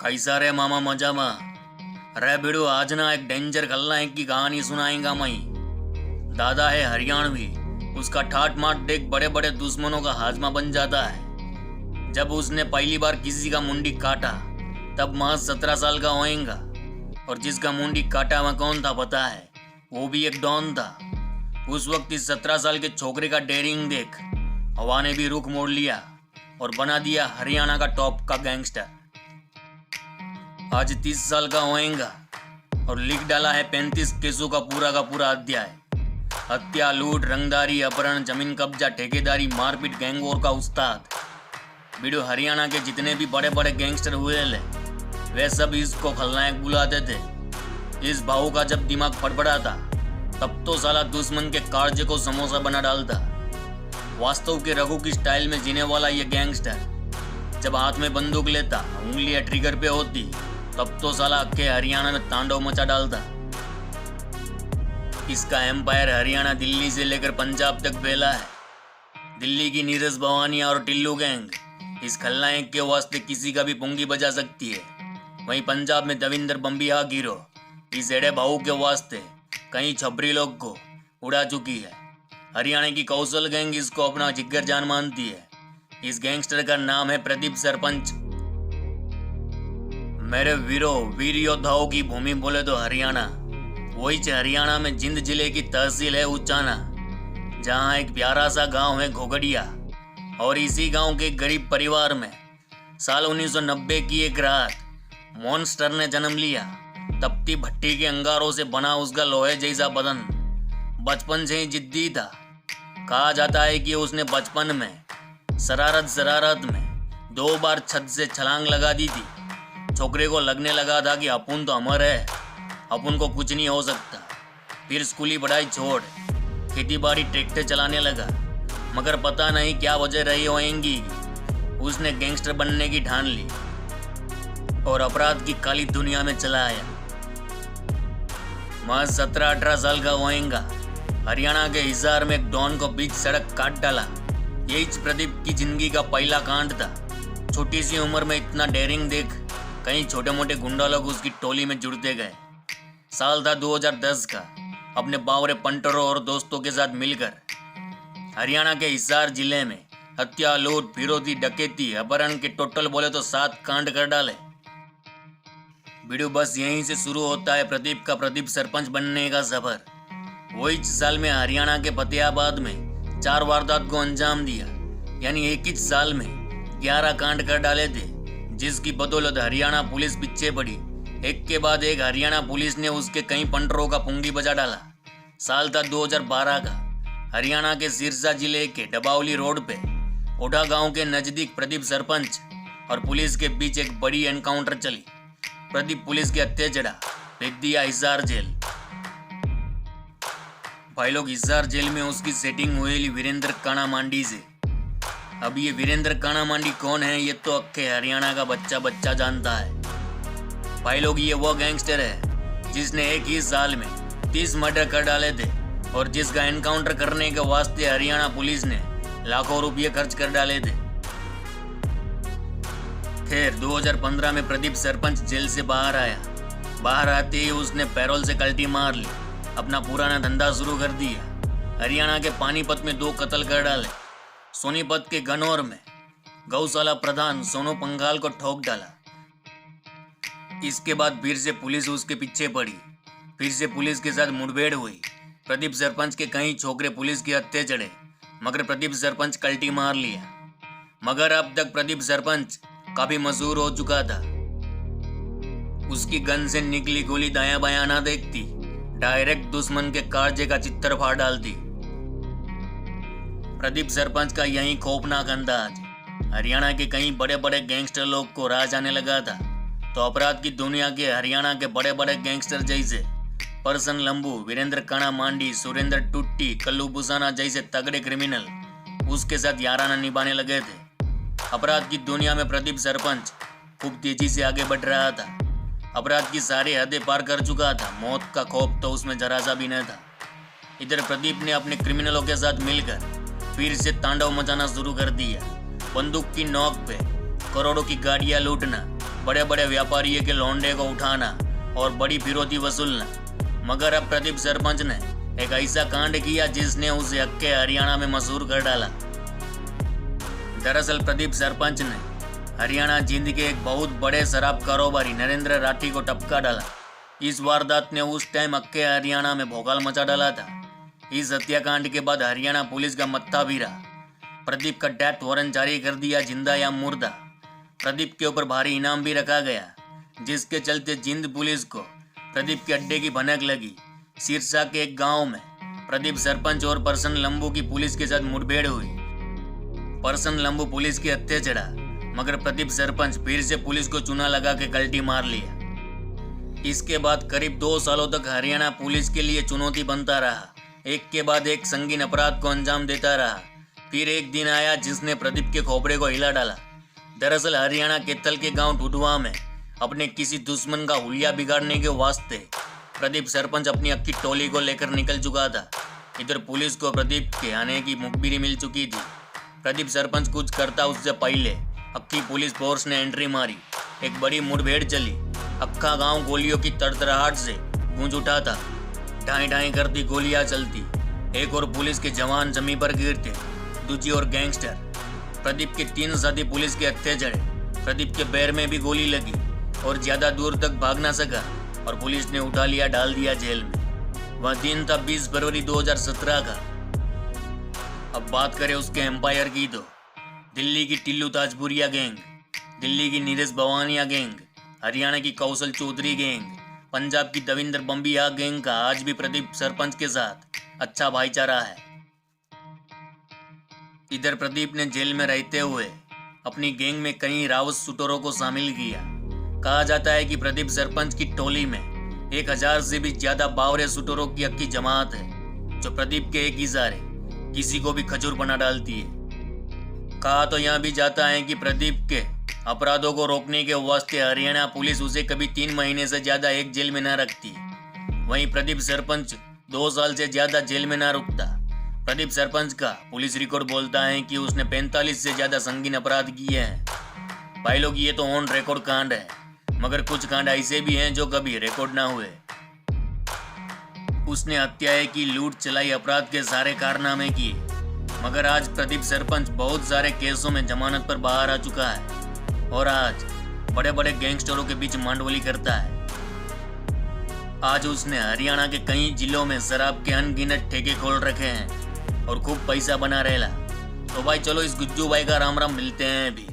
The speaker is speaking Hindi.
कैसा रे मामा मजा मा। अरे बिड़ू आज ना एक डेंजर खलनायक की कहानी सुनाएगा मई। दादा है हरियाणवी, उसका ठाट माट देख बड़े बड़े दुश्मनों का हाजमा बन जाता है। जब उसने पहली बार किसी का मुंडी काटा तब महज 17 साल का होएगा, और जिसका मुंडी काटा वह कौन था पता है? वो भी एक डॉन था। उस वक्त इस 17 साल के छोकरे का डेयरिंग देख हवा ने भी रुख मोड़ लिया और बना दिया हरियाणा का टॉप का गैंगस्टर। आज 30 साल का होएगा और लिख डाला है 35 केसों का पूरा अध्याय। हत्या, लूट, रंगदारी, अपहरण, जमीन कब्जा, ठेकेदारी, मारपीट, गैंगवॉर का उस्ताद। बिडू हरियाणा के जितने भी बड़े बड़े गैंगस्टर हुए ले वे सब इसको खलनायक बुलाते थे। इस भाऊ का जब दिमाग फड़फड़ा था तब तो साला दुश्मन के कालजे को समोसा बना डालता। वास्तव के रघु की स्टाइल में जीने वाला ये गैंगस्टर जब हाथ में बंदूक लेता, उंगलियां ट्रिगर पे होती, तब तो साला अक्के हरियाणा में तांडव मचा डालता। इसका एम्पायर हरियाणा दिल्ली से लेकर पंजाब तक फैला है। दिल्ली की नीरज भवानिया और टिल्लू गैंग इस खलनायक के वास्ते किसी का भी पुंगी बजा सकती है। वहीं पंजाब में दविंदर बम्बिया गिरो इस एड़े भाऊ के वास्ते कई छपरी लोग को उड़ा चुकी है। हरियाणा की कौशल गैंग इसको अपना जिगर जान मानती है। इस गैंगस्टर का नाम है प्रदीप सरपंच। मेरे वीर योद्धाओं की भूमि बोले तो हरियाणा। वही हरियाणा में जिंद जिले की तहसील है उचाना, जहाँ एक प्यारा सा गांव है घोगड़िया। और इसी गांव के गरीब परिवार में साल 1990 की एक रात मॉन्स्टर ने जन्म लिया। तपती भट्टी के अंगारों से बना उसका लोहे जैसा बदन। बचपन से ही जिद्दी था। कहा जाता है कि उसने बचपन में शरारत में 2 बार छत से छलांग लगा दी थी। छोकरे को लगने लगा था कि अपुन तो अमर है, अपुन को कुछ नहीं हो सकता। फिर स्कूली पढ़ाई छोड़ खेती बाड़ी ट्रैक्टर चलाने लगा, मगर पता नहीं क्या वजह रही होएंगी उसने गैंगस्टर बनने की ठान ली और अपराध की काली दुनिया में चला आया। महज 17-18 साल का होएगा। हरियाणा के हिसार में एक डॉन को बीच सड़क काट डाला। यही प्रदीप की जिंदगी का पहला कांड था। छोटी सी उम्र में इतना डेयरिंग देख कई छोटे मोटे गुंडा लोग उसकी टोली में जुड़ते गए। साल था 2010 का। अपने बावरे पंटरों और दोस्तों के साथ मिलकर हरियाणा के हिसार जिले में हत्या, लूट, फिरौती, डकैती, अपहरण के टोटल बोले तो 7 कांड कर डाले। वीडियो बस यहीं से शुरू होता है प्रदीप का प्रदीप सरपंच बनने का सफर। वही साल में हरियाणा के फतेहाबाद में 4 वारदात को अंजाम दिया, यानी एक ही साल में 11 कांड कर डाले थे, जिसकी बदौलत हरियाणा पुलिस पीछे पड़ी। एक के बाद एक हरियाणा पुलिस ने उसके कई पंटरों का पुंगी बजा डाला। साल था 2012 का। हरियाणा के सिरसा जिले के डबावली रोड पे ओढ़ा गांव के नजदीक प्रदीप सरपंच और पुलिस के बीच एक बड़ी एनकाउंटर चली। प्रदीप पुलिस के हत्थे चढ़ा, भेज दिया हिसार जेल। भाई लोग, हिसार जेल में उसकी सेटिंग हुई वीरेंद्र काणा मांडी से। अब ये वीरेंद्र काणा मांडी कौन है ये तो अक्के हरियाणा का बच्चा जानता है। भाई लोग, ये वो गैंगस्टर है जिसने एक ही साल में 30 मर्डर कर डाले थे और जिसका एनकाउंटर करने के वास्ते हरियाणा पुलिस ने लाखों रुपये खर्च कर डाले थे। खैर 2015 में प्रदीप सरपंच जेल से बाहर आया। बाहर आते ही उसने पैरोल से कल्टी मार ली, अपना पुराना धंधा शुरू कर दिया। हरियाणा के पानीपत में 2 कत्ल कर डाले। सोनीपत के गनौर में गौशाला प्रधान सोनू पंगाल को ठोक डाला। इसके बाद फिर से पुलिस उसके पीछे पड़ी। फिर से पुलिस के साथ मुठभेड़ हुई। प्रदीप सरपंच के कई छोकरे पुलिस के हत्थे चढ़े, मगर प्रदीप सरपंच कल्टी मार लिया। मगर अब तक प्रदीप सरपंच काफी मशहूर हो चुका था। उसकी गन से निकली गोली दायां बायां ना देखती, डायरेक्ट दुश्मन के कालजे का चित्तर फाड़ डालती। प्रदीप सरपंच का यही खौफनाक अंदाज हरियाणा के कई बड़े बड़े गैंगस्टर लोग को राह जाने लगा था। तो अपराध की दुनिया के हरियाणा के बड़े बड़े गैंगस्टर जैसे परसन लंबू, वीरेंद्र काणा मांडी, सुरेंद्र टुट्टी, कल्लू बुसाना जैसे तगड़े क्रिमिनल उसके साथ याराना निभाने लगे थे। अपराध की दुनिया में प्रदीप सरपंच खूब तेजी से आगे बढ़ रहा था। अपराध की सारी हदें पार कर चुका था। मौत का खौफ तो उसमें जरा सा भी न था। इधर प्रदीप ने अपने क्रिमिनलों के साथ मिलकर फिर से तांडव मचाना शुरू कर दिया। बंदूक की नोक पे करोड़ों की गाड़ियां लूटना, बड़े बड़े व्यापारियों के लौंडे को उठाना और बड़ी फिरौती वसूलना। मगर अब प्रदीप सरपंच ने एक ऐसा कांड किया जिसने उसे अक्के हरियाणा में मशहूर कर डाला। दरअसल प्रदीप सरपंच ने हरियाणा जींद के एक बहुत बड़े शराब कारोबारी नरेंद्र राठी को टपका डाला। इस वारदात ने उस टाइम अक्के हरियाणा में भौकाल मचा डाला था। इस हत्याकांड के बाद हरियाणा पुलिस का मत्था भिड़ा। प्रदीप का डेथ वारंट जारी कर दिया, जिंदा या मुर्दा। प्रदीप के ऊपर भारी इनाम भी रखा गया, जिसके चलते जींद पुलिस को प्रदीप के अड्डे की भनक लगी। सिरसा के एक गांव में प्रदीप सरपंच और परसन लंबू की पुलिस के साथ मुठभेड़ हुई। परसन लंबू पुलिस के हत्थे चढ़ा, मगर प्रदीप सरपंच फिर से पुलिस को चूना लगा के कल्टी मार लिया। इसके बाद करीब 2 सालों तक हरियाणा पुलिस के लिए चुनौती बनता रहा। एक के बाद एक संगीन अपराध को अंजाम देता रहा। फिर एक दिन आया जिसने प्रदीप के खोपड़े को हिला डाला। दरअसल हरियाणा के तल के गांव ढूढवा में अपने किसी दुश्मन का हुलिया बिगाड़ने के वास्ते प्रदीप सरपंच अपनी अक्की टोली को लेकर निकल चुका था। इधर पुलिस को प्रदीप के आने की मुखबिरी मिल चुकी थी। प्रदीप सरपंच कुछ करता उससे पहले अक्की पुलिस फोर्स ने एंट्री मारी। एक बड़ी मुठभेड़ चली। अक्का गांव गोलियों की तड़तड़ाहट से गूंज उठा था। ढाई ढाई करती गोलियां चलती। एक और पुलिस के जवान जमीन पर गिरते, दूसरी और गैंगस्टर। प्रदीप के 3 साथी पुलिस के हत्थे चढ़े। प्रदीप के पैर में भी गोली लगी और ज्यादा दूर तक भाग ना सका और पुलिस ने उठा लिया, डाल दिया जेल में। वह दिन था 20 फरवरी 2017 का। अब बात करें उसके एम्पायर की तो दिल्ली की टिल्लू ताजपुरिया गैंग, दिल्ली की नीरज भवानिया गैंग, हरियाणा की कौशल चौधरी गैंग, पंजाब की दविंदर बम्बिया गैंग का आज भी प्रदीप सरपंच के साथ अच्छा भाईचारा है। इधर प्रदीप ने जेल में रहते हुए अपनी गैंग में कई राउस शूटरों को शामिल किया। कहा जाता है कि प्रदीप सरपंच की टोली में 1000 से भी ज्यादा बावरे शूटरों की अक्की जमात है, जो प्रदीप के एक इशारे किसी को भी खजूर बना डालती है। कहा तो यह भी जाता है कि प्रदीप के अपराधों को रोकने के वास्ते हरियाणा पुलिस उसे कभी 3 महीने से ज्यादा एक जेल में न रखती। वहीं प्रदीप सरपंच 2 साल से ज्यादा जेल में न रुकता। प्रदीप सरपंच का पुलिस रिकॉर्ड बोलता है कि उसने 45 से ज्यादा संगीन अपराध किए हैं। भाई लोग, ये तो ऑन रिकॉर्ड कांड है, मगर कुछ कांड ऐसे भी हैं जो कभी रिकॉर्ड ना हुए। उसने हत्याएं की, लूट चलाई, अपराध के सारे कारनामे किए, मगर आज प्रदीप सरपंच बहुत सारे केसों में जमानत पर बाहर आ चुका है और आज बड़े बड़े गैंगस्टरों के बीच मांडवली करता है। आज उसने हरियाणा के कई जिलों में शराब के अनगिनत ठेके खोल रखे हैं और खूब पैसा बना रहेला। तो भाई चलो इस गुज्जू भाई का राम राम मिलते हैं अभी।